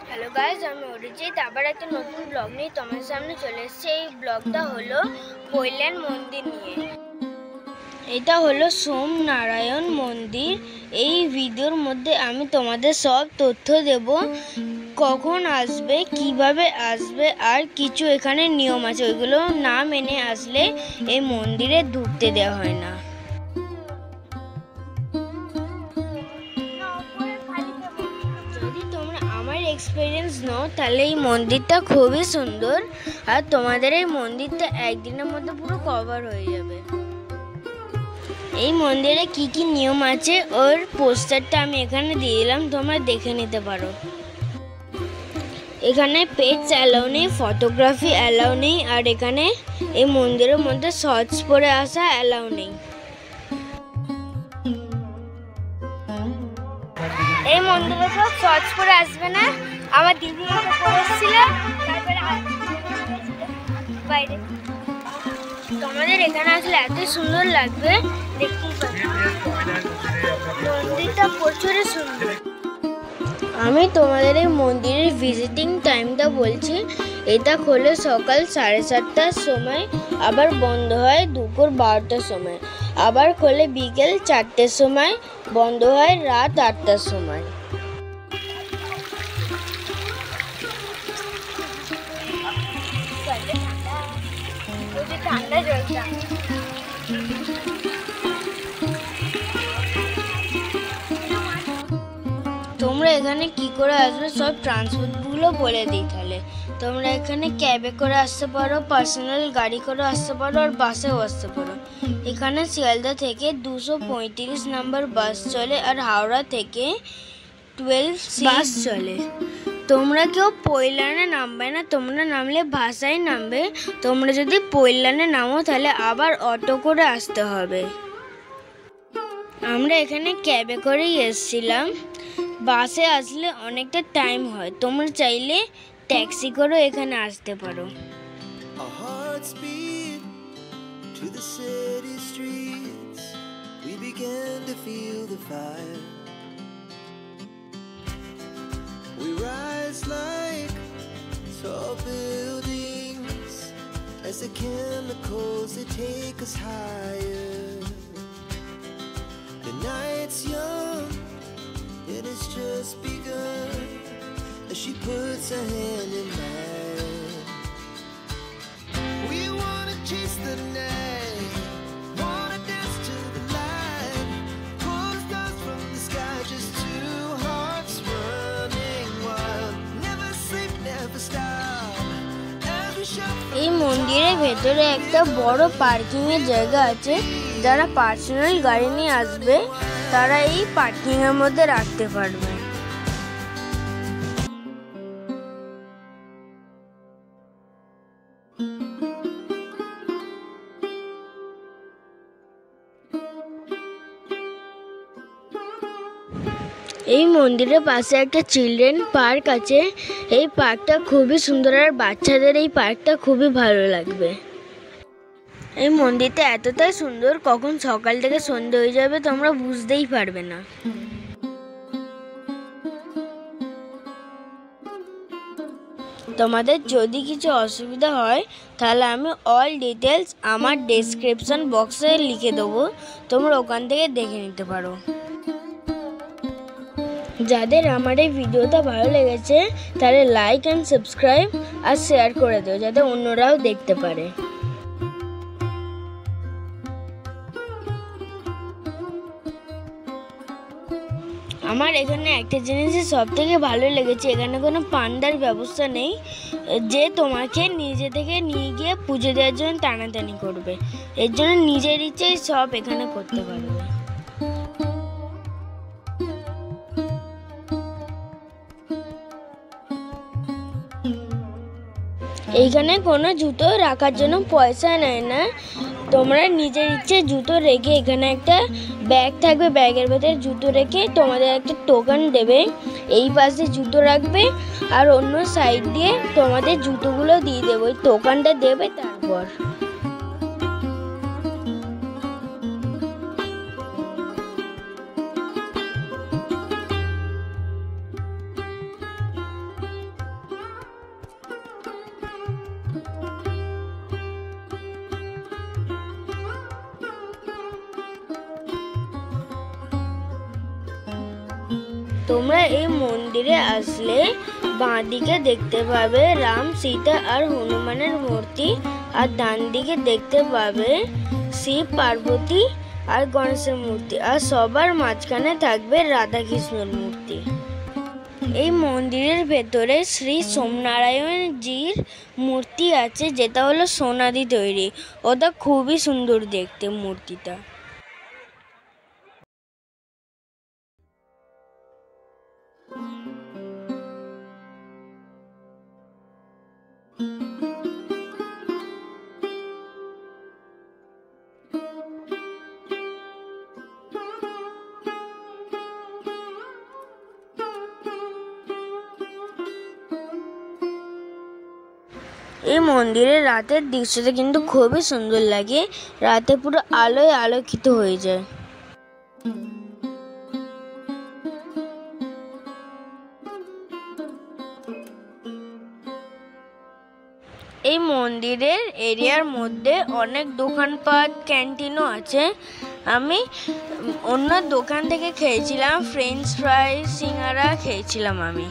Hello guys, আমি অরিজিৎ আবার একটা নতুন ব্লগ নিয়ে তোমার সামনে চলে এসেছি। এই ব্লগটা হলো পৈলান মন্দির নিয়ে। এটা হলো সোমনারায়ণ মন্দির। এই ভিডিওর মধ্যে আমি তোমাদের সব তথ্য দেব, কখন আসবে, কিভাবে আসবে, আর কিছু এখানে নিয়ম আছে, ওইগুলো না মেনে আসলে এই মন্দিরে ঢুকতে দেওয়া হয় না। এক্সপিরিয়েন্স নাও তাহলে এই মন্দিরটা খুবই সুন্দর, আর তোমাদের এই মন্দিরটা একদিনের মধ্যে পুরো কভার হয়ে যাবে। এই মন্দিরে কি কি নিয়ম আছে ওর পোস্টারটা আমি এখানে দিয়ে দিলাম, তোমরা দেখে নিতে পারো। এখানে পেটস অ্যালাউ নেই, ফটোগ্রাফি অ্যালাউ নেই, আর এখানে এই মন্দিরের মধ্যে শর্টস পরে আসা অ্যালাউ নেই। এই মন্দিরে সব শর্টস পরে আসবে না। আমার দিদি এটা পরে এসেছিল, তারপরে বাইরে। তোমাদের এখানে আসলে এত সুন্দর লাগবে, দেখতেই পাবে। মন্দিরটা প্রচুরই সুন্দর। আমি তোমাদের এই মন্দিরের ভিজিটিং টাইমটা বলছি। এটা খোলে সকাল 7:30টার সময়, আবার বন্ধ হয় দুপুর 12টার সময়, আবার খোলে বিকেল 4টের সময়, বন্ধ হয় রাত 8টার সময়। ঠান্ডা জলটা তোমরা এখানে কি করে আসবে সব ট্রান্সপোর্টগুলো বলে দিই তাহলে। তোমরা এখানে ক্যাবে করে আসতে পারো, পার্সোনাল গাড়ি করে আসতে পারো, আর বাসেও আসতে পারো। এখানে শিয়ালদা থেকে 235 নম্বর বাস চলে, আর হাওড়া থেকে 12C বাস চলে। তোমরা কেউ পৈলানে নামবে না, তোমরা নামলে ভাষায় নামবে। তোমরা যদি পৈলানে নামো তাহলে আবার অটো করে আসতে হবে। আমরা এখানে ক্যাবে করেই এসেছিলাম। বাসে আসলে অনেকটা টাইম হয়, তোমরা চাইলে ট্যাক্সি করেও এখানে আসতে পারো। We rise like tall buildings as the chemicals they take us higher. The night's young and it's just begun as she puts her hand in mine. We wanna chase the night, wanna dance to the light, pull the stars from the sky, just two hearts running wild, never sleep, never stop as we shout. এই মন্দিরের ভেতরে একটা বড় parking এর জায়গা আছে। যারা personal গাড়ি নিয়ে আসবে তারা এই পার্কিং এর মধ্যে রাখতে পারবে। এই মন্দিরের পাশে একটা চিলড্রেন পার্ক আছে। এই পার্কটা খুবই সুন্দর, আর বাচ্চাদের এই পার্কটা খুবই ভালো লাগবে। এই মন্দিরটা এতটাই সুন্দর, কখন সকাল থেকে সন্ধ্যে হয়ে যাবে তোমরা বুঝতেই পারবে না। তোমাদের যদি কিছু অসুবিধা হয় তাহলে আমি অল ডিটেলস আমার ডেসক্রিপশন বক্সে লিখে দেবো, তোমরা ওখান থেকে দেখে নিতে পারো। যাদের আমার এই ভিডিওটা ভালো লেগেছে তাহলে লাইক অ্যান্ড সাবস্ক্রাইব আর শেয়ার করে দিও, যাতে অন্যরাও দেখতে পারে। আমার এখানে একটা জিনিসই সব থেকে ভালো লেগেছে, এখানে কোনো পান্ডার ব্যবস্থা নেই যে তোমাকে নিজে থেকে নিয়ে গিয়ে পুজো দেওয়ার জন্য টানাটানি করবে। এর জন্য নিজের ইচ্ছেই সব এখানে করতে পারবে। এইখানে কোনো জুতো রাখার জন্য পয়সা নেয় না, তোমরা নিজের ইচ্ছে জুতো রেখে এখানে একটা ব্যাগ থাকবে, ব্যাগের ভেতরে জুতো রেখে তোমাদের একটা টোকেন দেবে, এই পাশে জুতো রাখবে আর অন্য সাইড দিয়ে তোমাদের জুতোগুলো দিয়ে দেবে, ওই টোকেনটা দেবে। তারপর তোমরা এই মন্দিরে আসলে বাঁ দিকে দেখতে পাবে রাম, সীতা আর হনুমানের মূর্তি, আর ডান দিকে দেখতে পাবে শিব, পার্বতী আর গণেশের মূর্তি, আর সবার মাঝখানে থাকবে রাধাকৃষ্ণের মূর্তি। এই মন্দিরের ভেতরে শ্রী সোমনারায়ণজির মূর্তি আছে, যেটা হলো সোনা দিয়ে তৈরি। ওটা খুবই সুন্দর দেখতে মূর্তিটা। এই মন্দিরের রাতের দৃশ্যটা কিন্তু খুবই সুন্দর লাগে, রাতে পুরো আলোয় আলোকিত হয়ে যায়। এই মন্দিরের এরিয়ার মধ্যে অনেক দোকানপাট, ক্যান্টিনও আছে। আমি অন্য দোকান থেকে খেয়েছিলাম, ফ্রেঞ্চ ফ্রাই, সিঙ্গারা খেয়েছিলাম আমি।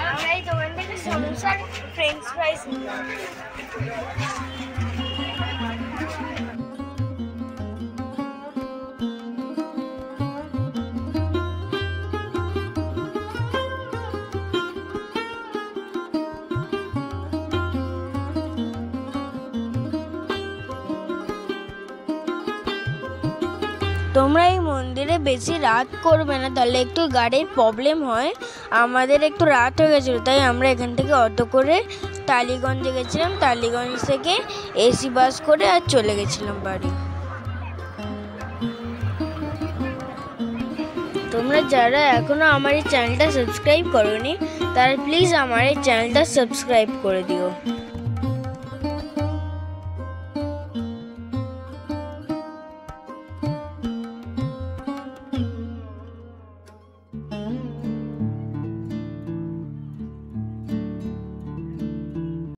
আমরা এই দোকান থেকে সমোসার ফ্রেঞ্চ ফ্রাইস নিলাম। তোমরা এই মন্দিরে বেশি রাত করবে না, তাহলে একটু গাড়ির প্রবলেম হয়। আমাদের একটু রাত হয়ে গেছিলো, তাই আমরা এখান থেকে অটো করে টালিগঞ্জে গেছিলাম, টালিগঞ্জ থেকে এসি বাস করে আর চলে গেছিলাম বাড়ি। তোমরা যারা এখনো আমার এই চ্যানেলটা সাবস্ক্রাইব করোনি, তারা প্লিজ আমার এই চ্যানেলটা সাবস্ক্রাইব করে দিও।